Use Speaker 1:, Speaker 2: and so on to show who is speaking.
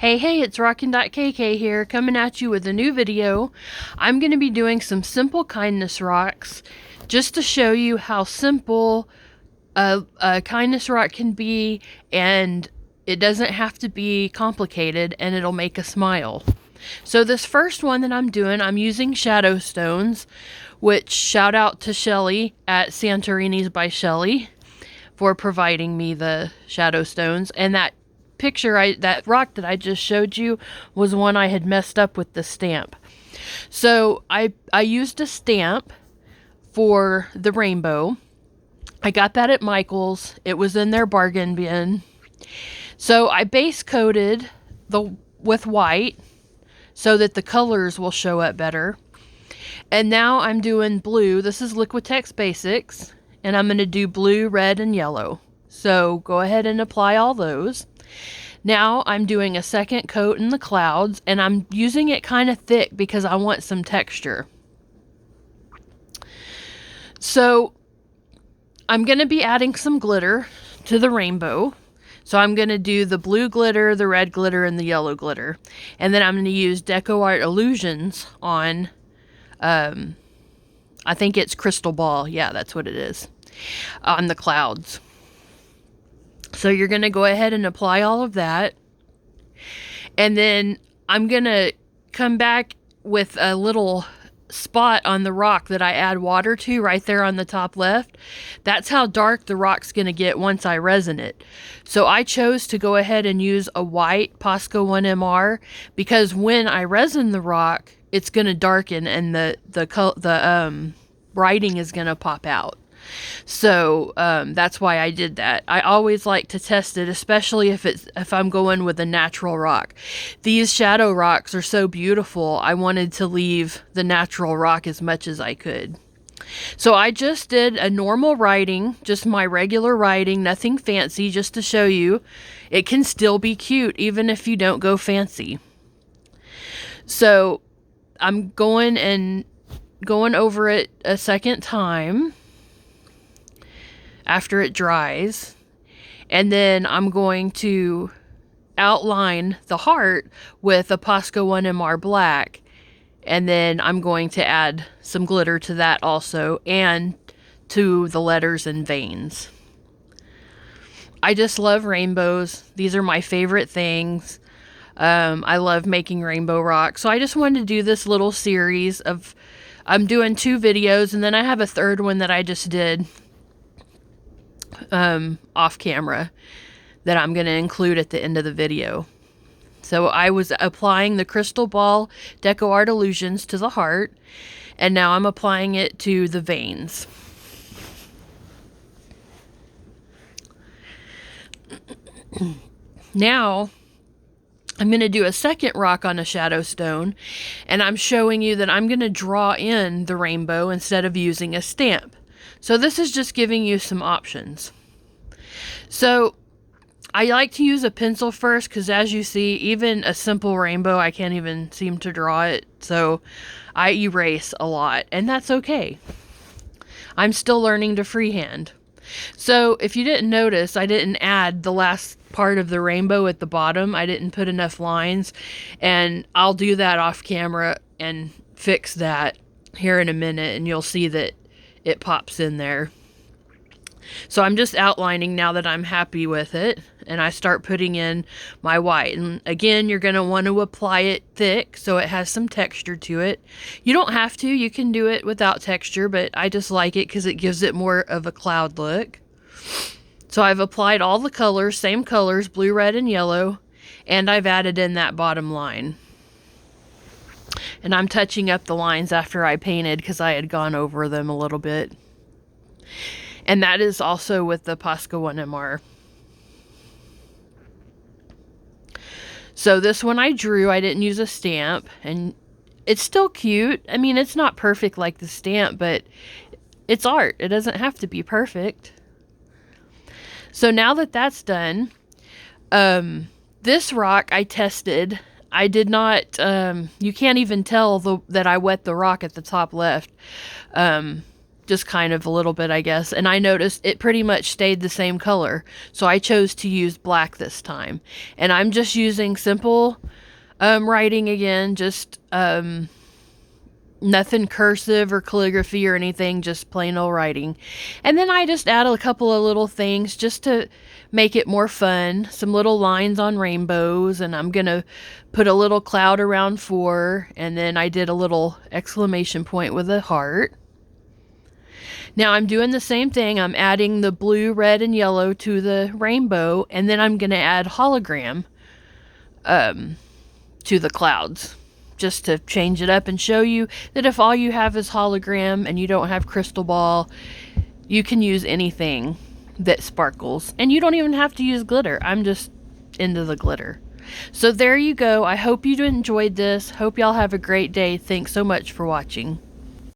Speaker 1: Hey, it's Rockin.kk here, coming at you with a new video. I'm going to be doing some simple kindness rocks, just to show you how simple a kindness rock can be, and it doesn't have to be complicated, and it'll make a smile. So this first one that I'm doing, I'm using Shadowstones, which shout out to Shelly at Santorini's by Shelly for providing me the Shadowstones. And that that rock that I just showed you was one I had messed up with the stamp. So I used a stamp for the rainbow. I got that at Michael's. It was in their bargain bin. So I base coated with white so that the colors will show up better. And now I'm doing blue. This is Liquitex Basics. And I'm going to do blue, red, and yellow. So go ahead and apply all those. Now I'm doing a second coat in the clouds, and I'm using it kind of thick because I want some texture. So I'm going to be adding some glitter to the rainbow. So I'm going to do the blue glitter, the red glitter, and the yellow glitter. And then I'm going to use Deco Art Illusions on, I think it's Crystal Ball. Yeah, that's what it is. On the clouds. So you're going to go ahead and apply all of that. And then I'm going to come back with a little spot on the rock that I add water to right there on the top left. That's how dark the rock's going to get once I resin it. So I chose to go ahead and use a white Posca 1MR because when I resin the rock, it's going to darken and the writing is going to pop out. So that's why I did that. I always like to test it, especially if I'm going with a natural rock. These shadow rocks are so beautiful. I wanted to leave the natural rock as much as I could. So I just did a normal writing, just my regular writing, nothing fancy, just to show you it can still be cute even if you don't go fancy. So I'm going over it a second time after it dries, and then I'm going to outline the heart with a Posca 1MR black, and then I'm going to add some glitter to that also, and to the letters and veins. I just love rainbows. These are my favorite things. I love making rainbow rocks, so I just wanted to do this little series of, I'm doing 2 videos, and then I have a third one that I just did off camera that I'm going to include at the end of the video. So I was applying the Crystal Ball Deco Art Illusions to the heart, and now I'm applying it to the veins. Now I'm going to do a second rock on a shadow stone, and I'm showing you that I'm going to draw in the rainbow instead of using a stamp. So this is just giving you some options. So I like to use a pencil first because, as you see, even a simple rainbow, I can't even seem to draw it. So I erase a lot, and that's okay. I'm still learning to freehand. So if you didn't notice, I didn't add the last part of the rainbow at the bottom. I didn't put enough lines, and I'll do that off camera and fix that here in a minute, and you'll see that it pops in there. So I'm just outlining now that I'm happy with it, and I start putting in my white. And again, you're going to want to apply it thick so it has some texture to it. You don't have to. You can do it without texture, but I just like it because it gives it more of a cloud look. So I've applied all the colors, same colors, blue, red, and yellow, and I've added in that bottom line. And I'm touching up the lines after I painted because I had gone over them a little bit. And that is also with the Posca 1MR. So this one I drew, I didn't use a stamp, and it's still cute. I mean, it's not perfect like the stamp, but it's art. It doesn't have to be perfect. So now that that's done, this rock I tested. I did not, you can't even tell that I wet the rock at the top left. just kind of a little bit, I guess. And I noticed it pretty much stayed the same color. So I chose to use black this time. And I'm just using simple writing again, just nothing cursive or calligraphy or anything, just plain old writing. And then I just add a couple of little things just to make it more fun. Some little lines on rainbows, and I'm gonna put a little cloud around 4, and then I did a little exclamation point with a heart. Now I'm doing the same thing. I'm adding the blue, red, and yellow to the rainbow, and then I'm gonna add hologram to the clouds, just to change it up and show you that if all you have is hologram and you don't have crystal ball, you can use anything that sparkles. And you don't even have to use glitter. I'm just into the glitter. So there you go. I hope you enjoyed this. Hope y'all have a great day. Thanks so much for watching.